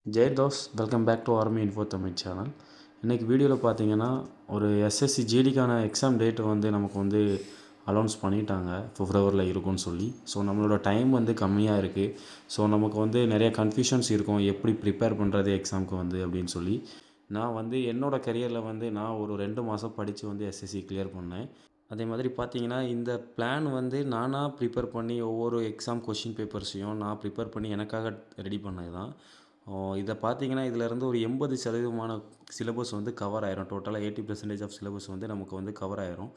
ஜெய் தோஸ் welcome back to army info Tamil channel. இன்றைக்கி வீடியோவில் பார்த்தீங்கன்னா ஒரு எஸ்எஸ்சி ஜிடிக்கான எக்ஸாம் டேட்டு வந்து நமக்கு வந்து அனௌன்ஸ் பண்ணிட்டாங்க. பிப்ரவரியில் இருக்கும்னு சொல்லி. ஸோ நம்மளோட டைம் வந்து கம்மியாக இருக்குது. ஸோ நமக்கு வந்து நிறைய கன்ஃபியூஷன்ஸ் இருக்கும், எப்படி ப்ரிப்பேர் பண்ணுறது எக்ஸாமுக்கு வந்து அப்படின்னு சொல்லி. நான் வந்து என்னோடய கரியரில் வந்து நான் ஒரு 2 மாதம் படித்து வந்து எஸ்எஸ்சி கிளியர் பண்ணேன். அதே மாதிரி பார்த்தீங்கன்னா இந்த பிளான் வந்து நானாக ப்ரிப்பேர் பண்ணி ஒவ்வொரு எக்ஸாம் கொஷின் பேப்பர்ஸையும் நான் ப்ரிப்பேர் பண்ணி எனக்காக ரெடி பண்ணது தான். இதை பார்த்தீங்கன்னா இதிலேருந்து ஒரு 80% சிலபஸ் வந்து கவர் ஆயிரும். டோட்டலாக 80% ஆஃப் சிலபஸ் வந்து நமக்கு வந்து கவர் ஆயிரும்.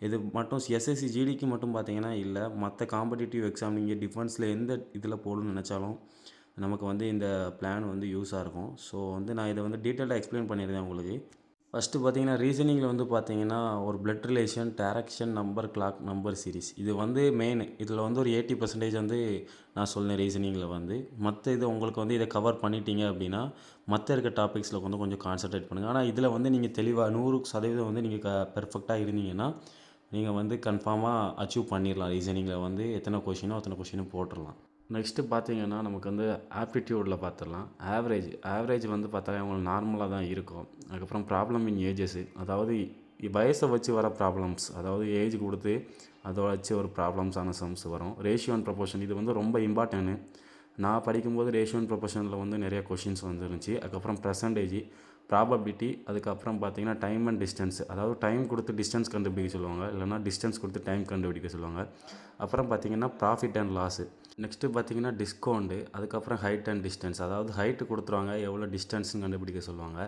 இது மட்டும் எஸ்எஸ்சி ஜிடிக்கு மட்டும் பார்த்தீங்கன்னா இல்லை, மற்ற காம்படிட்டிவ் எக்ஸாம் நீங்கள் டிஃபென்ஸில் எந்த இதில் போகணும்னு நினச்சாலும் நமக்கு வந்து இந்த பிளான் வந்து யூஸாக இருக்கும். ஸோ வந்து நான் இதை வந்து டீட்டெயிலாக எக்ஸ்பிளைன் பண்ணியிருந்தேன் உங்களுக்கு. ஃபஸ்ட்டு பார்த்தீங்கன்னா ரீசனிங்கில் வந்து பார்த்தீங்கன்னா ஒரு blood relation, direction, number, clock, number series இது வந்து மெயின். இதில் வந்து ஒரு 80% வந்து நான் சொன்னேன் ரீசனிங்கில் வந்து. மற்ற இது உங்களுக்கு வந்து இதை கவர் பண்ணிட்டீங்க அப்படின்னா மற்ற இருக்க டாபிக்ஸில் வந்து கொஞ்சம் கான்சன்ட்ரேட் பண்ணுங்கள். ஆனால் இதில் வந்து நீங்கள் தெளிவாக 100% வந்து நீங்கள் பெர்ஃபெக்டாக இருந்தீங்கன்னா நீங்கள் வந்து கன்ஃபார்மாக அச்சீவ் பண்ணிடலாம். ரீசனிங்கில் வந்து எத்தனை கொஷினும் போட்டுடலாம். நெக்ஸ்ட்டு பார்த்தீங்கன்னா நமக்கு வந்து ஆப்டிடியூடில் பார்த்துடலாம். ஆவரேஜ் வந்து பார்த்தாலே உங்களுக்கு நார்மலாக தான் இருக்கும். அதுக்கப்புறம் ப்ராப்ளம் இன் ஏஜஸ்ஸு, அதாவது வயசை வச்சு வர ப்ராப்ளம்ஸ், அதாவது ஏஜ் கொடுத்து அதை வச்சு ஒரு ப்ராப்ளம்ஸான சம்ஸ் வரும். ரேஷியோ அண்ட் ப்ரொபோர்ஷன் இது வந்து ரொம்ப இம்பார்ட்டன்ட்டு. நான் படிக்கும்போது ரேஷியோ அண்ட் ப்ரொபோர்ஷனில் வந்து நிறைய கொஷின்ஸ் வந்துருந்துச்சு. அதுக்கப்புறம் பர்சன்டேஜ், ப்ராபபிலிட்டி, அதுக்கப்புறம் பார்த்தீங்கன்னா டைம் அண்ட் டிஸ்டன்ஸ், அதாவது டைம் கொடுத்து டிஸ்டன்ஸ் கண்டுபிடிக்க சொல்லுவாங்க, இல்லைனா டிஸ்டன்ஸ் கொடுத்து டைம் கண்டுபிடிக்க சொல்லுவாங்க. அப்புறம் பார்த்தீங்கன்னா ப்ராஃபிட் அண்ட் லாஸு. நெக்ஸ்ட்டு பார்த்தீங்கன்னா டிஸ்கவுண்ட்டு, அதுக்கப்புறம் ஹைட் அண்ட் டிஸ்டன்ஸ், அதாவது ஹைட்டு கொடுத்துருவாங்க, எவ்வளோ டிஸ்டன்ஸ்னு கண்டுபிடிக்க சொல்லுவாங்க.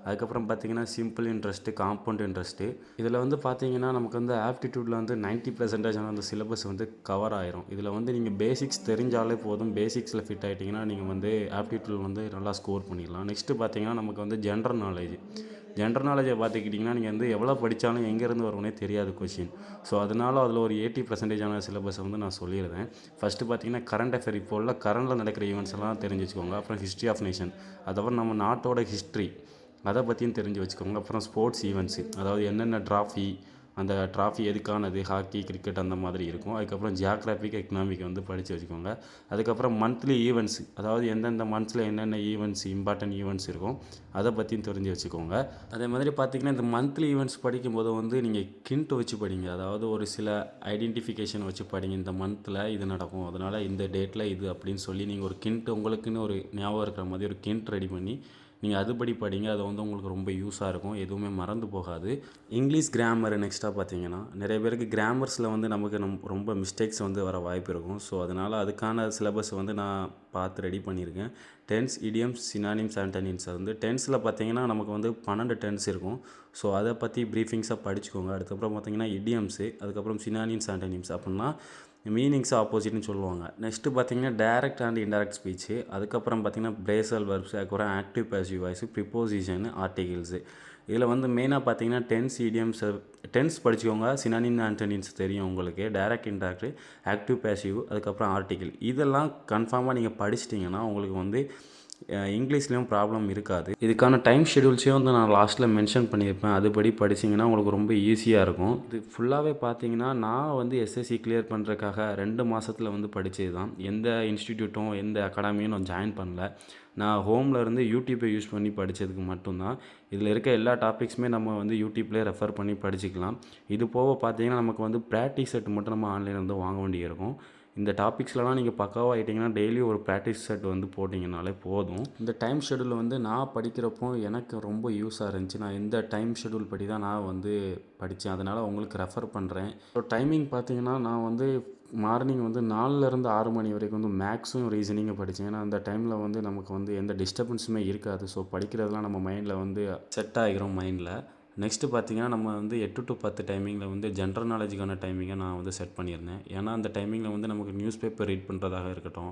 அதுக்கப்புறம் பார்த்தீங்கன்னா சிம்பிள் இன்ட்ரெஸ்ட்டு, காம்பவுண்ட் இன்ட்ரெஸ்ட்டு. இதில் வந்து பார்த்தீங்கன்னா நமக்கு வந்து ஆப்டிடியூடில் வந்து 90% அந்த சிலபஸ் வந்து கவர் ஆயிரும். இதில் வந்து நீங்கள் பேசிக்ஸ் தெரிஞ்சாலே போதும். பேசிக்ஸில் ஃபிட் ஆகிட்டிங்கன்னா நீங்கள் வந்து ஆப்டிடியூட் வந்து நல்லா ஸ்கோர் பண்ணிடலாம். நெக்ஸ்ட்டு பார்த்தீங்கன்னா நமக்கு வந்து ஜென்ரல் நாலேஜை பார்த்துக்கிட்டிங்கன்னா நீங்கள் வந்து எவ்வளோ படித்தாலும் எங்கேருந்து வரும்னே தெரியாது கொஷின். ஸோ அதனால அதில் ஒரு 80% சிலபஸை வந்து நான் சொல்லியிருந்தேன். ஃபஸ்ட்டு பார்த்தீங்கன்னா கரண்ட் அஃபேர், இப்போ உள்ள கரண்டில் நடக்கிற ஈவெண்ட்ஸ் எல்லாம் தெரிஞ்சு வச்சுக்கோங்க. அப்புறம் ஹிஸ்ட்ரி ஆஃப் நேஷன், அதுக்கப்புறம் நம்ம நாட்டோட ஹிஸ்ட்ரி அதை பற்றியும் தெரிஞ்சு வச்சுக்கோங்க. அப்புறம் ஸ்போர்ட்ஸ் ஈவெண்ட்ஸு, அதாவது என்னென்ன ட்ராஃபி, அந்த ட்ராஃபி எதுக்கானது, ஹாக்கி, கிரிக்கெட் அந்த மாதிரி இருக்கும். அதுக்கப்புறம் ஜியாகிரபிக், எக்கனாமிக் வந்து படித்து வச்சுக்கோங்க. அதுக்கப்புறம் மந்த்லி ஈவெண்ட்ஸ், அதாவது எந்தெந்த மந்த்ஸில் என்னென்ன ஈவெண்ட்ஸ், இம்பார்ட்டன்ட் ஈவெண்ட்ஸ் இருக்கும் அதை பற்றியும் தெரிஞ்சு வச்சுக்கோங்க. அதே மாதிரி பார்த்திங்கன்னா இந்த மந்த்லி ஈவெண்ட்ஸ் படிக்கும்போது வந்து நீங்கள் கிண்ட் வச்சு படிங்க, அதாவது ஒரு சில ஐடென்டிஃபிகேஷன் வச்சு படிங்க. இந்த மந்தில் இது நடக்கும், அதனால் இந்த டேட்டில் இது அப்படின்னு சொல்லி நீங்கள் ஒரு கிண்ட், உங்களுக்குன்னு ஒரு ஞாபகம் இருக்கிற மாதிரி ஒரு கிண்ட் ரெடி பண்ணி நீங்கள் அதுபடி படிங்க. அது வந்து உங்களுக்கு ரொம்ப யூஸாக இருக்கும், எதுவுமே மறந்து போகாது. இங்கிலீஷ் கிராமர் நெக்ஸ்ட்டாக பார்த்தீங்கன்னா நிறைய பேருக்கு கிராமர்ஸில் வந்து நமக்கு ரொம்ப மிஸ்டேக்ஸ் வந்து வர வாய்ப்பு இருக்கும். ஸோ அதனால் அதுக்கான சிலபஸ் வந்து நான் பார்த்து ரெடி பண்ணியிருக்கேன். Tense, idioms, synonyms, antonyms. வந்து டென்ஸில் பார்த்தீங்கன்னா நமக்கு வந்து 12 டென்ஸ் இருக்கும். ஸோ அதை பற்றி ப்ரீஃபிங்ஸாக படிச்சுக்கோங்க. அதுக்கப்புறம் பார்த்தீங்கன்னா இடியம்ஸு, அதுக்கப்புறம் சினானிம்ஸ், ஆண்டனிம்ஸ் அப்படின்னா மீனிங்ஸ் ஆப்போசிட்னு சொல்லுவாங்க. நெக்ஸ்ட்டு பார்த்தீங்கன்னா டைரக்ட் அண்ட் இன்டைரக்ட் ஸ்பீச்சு, அதுக்கப்புறம் பார்த்தீங்கன்னா பிரேசல் வெர்ப்ஸ், அதுக்கப்புறம் active passive voice, preposition, articles. இதில் வந்து மெயினாக பார்த்தீங்கன்னா டென்ஸ், இடியம்ஸ், டென்ஸ் படிச்சுக்கோங்க. சினானிம், ஆண்டனிம்ஸ் தெரியும் உங்களுக்கு. டைரக்ட், இன்டைரக்ட், ஆக்டிவ் பேசிவ், அதுக்கப்புறம் ஆர்டிகிள். இதெல்லாம் கன்ஃபார்மாக நீங்கள் படிச்சிட்டிங்கன்னா உங்களுக்கு வந்து இங்கிலீஷ்லேயும் ப்ராப்ளம் இருக்காது. இதுக்கான டைம் ஷெடியூல்ஸையும் வந்து நான் லாஸ்ட்டில் மென்ஷன் பண்ணியிருப்பேன். அதுபடி படிச்சிங்கன்னா உங்களுக்கு ரொம்ப ஈஸியாக இருக்கும். இது ஃபுல்லாகவே பார்த்தீங்கன்னா நான் வந்து எஸ்எஸ்சி கிளியர் பண்ணுறதுக்காக 2 மாதத்தில் வந்து படித்தது தான். எந்த இன்ஸ்டிடியூட்டும் எந்த அகாடமியும் நான் ஜாயின் பண்ணல. நான் ஹோமில் இருந்து யூடியூப்பை யூஸ் பண்ணி படித்ததுக்கு மட்டும்தான். இதில் இருக்க எல்லா டாபிக்ஸுமே நம்ம வந்து யூடியூப்லேயே ரெஃபர் பண்ணி படிச்சுக்கலாம். இது போக பார்த்தீங்கன்னா நமக்கு வந்து ப்ராக்டிஸ் செட் மட்டும் நம்ம ஆன்லைனில் வந்து வாங்க வேண்டியிருக்கும். இந்த டாபிக்ஸ்லாம் நீங்கள் பக்காவாக ஆகிட்டிங்கன்னா டெய்லி ஒரு ப்ராக்டிஸ் செட் வந்து போட்டிங்கனாலே போதும். இந்த டைம் ஷெடியூல் வந்து நான் படிக்கிறப்போ எனக்கு ரொம்ப யூஸாக இருந்துச்சு. நான் இந்த டைம் ஷெடியூல் படி தான் நான் வந்து படித்தேன். அதனால் உங்களுக்கு ரெஃபர் பண்ணுறேன். ஸோ டைமிங் பார்த்தீங்கன்னா நான் வந்து மார்னிங் வந்து 4லேருந்து 6 மணி வரைக்கும் வந்து மேக்ஸும் ரீசனிங்கும் படித்தேன். ஏன்னா அந்த டைமில் வந்து நமக்கு வந்து எந்த டிஸ்டர்பன்ஸுமே இருக்காது. ஸோ படிக்கிறதுலாம் நம்ம மைண்டில் வந்து செட் ஆகிரும் மைண்டில். நெக்ஸ்ட்டு பார்த்தீங்கன்னா நம்ம வந்து 8 to 10 டைமிங்கில் வந்து ஜென்ரல் நாலேஜுக்கான டைமிங்கை நான் வந்து செட் பண்ணியிருந்தேன். ஏன்னா அந்த டைமிங்கில் வந்து நமக்கு நியூஸ் பேப்பர் ரீட் பண்ணுறதாக இருக்கட்டும்,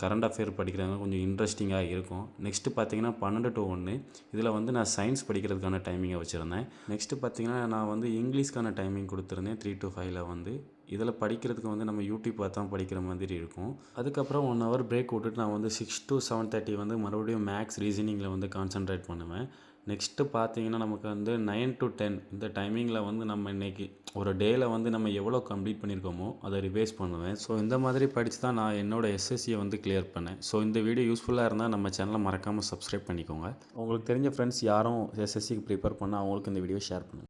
கரண்ட் அஃபேர் படிக்கிறாங்க, கொஞ்சம் இன்ட்ரெஸ்டிங்காக இருக்கும். நெக்ஸ்ட்டு பார்த்தீங்கன்னா 12 to 1 இதில் வந்து நான் சயின்ஸ் படிக்கிறதுக்கான டைமிங்கை வச்சுருந்தேன். நெக்ஸ்ட்டு பார்த்தீங்கன்னா நான் வந்து இங்கிலீஷ்க்கான டைமிங் கொடுத்துருந்தேன் 3 to 5ல் வந்து. இதில் படிக்கிறதுக்கு வந்து நம்ம யூடியூப் பார்த்து தான் படிக்கிற மாதிரி இருக்கும். அதுக்கப்புறம் 1 ஹவர் பிரேக் விட்டுட்டு நான் வந்து 6 to 7:30 வந்து மறுபடியும் மேக்ஸ் ரீசனிங்கில் வந்து கான்சன்ட்ரேட் பண்ணுவேன். நெக்ஸ்ட்டு பார்த்தீங்கன்னா நமக்கு வந்து 9 to 10 இந்த டைமிங்கில் வந்து நம்ம இன்றைக்கி ஒரு டேயில் வந்து நம்ம எவ்வளோ கம்ப்ளீட் பண்ணியிருக்கோமோ அதை ரிவைஸ் பண்ணுவேன். ஸோ இந்த மாதிரி படித்து தான் நான் என்னோடய எஸ்எஸ்சியை வந்து கிளியர் பண்ணேன். ஸோ இந்த வீடியோ யூஸ்ஃபுல்லாக இருந்தால் நம்ம சேனலை மறக்காமல் சப்ஸ்கிரைப் பண்ணிக்கோங்க. உங்களுக்கு தெரிஞ்ச ஃப்ரெண்ட்ஸ் யாரும் எஸ்எஸ்சிக்கு ப்ரிப்பேர் பண்ணால் அவங்களுக்கு இந்த வீடியோ ஷேர் பண்ணுங்கள்.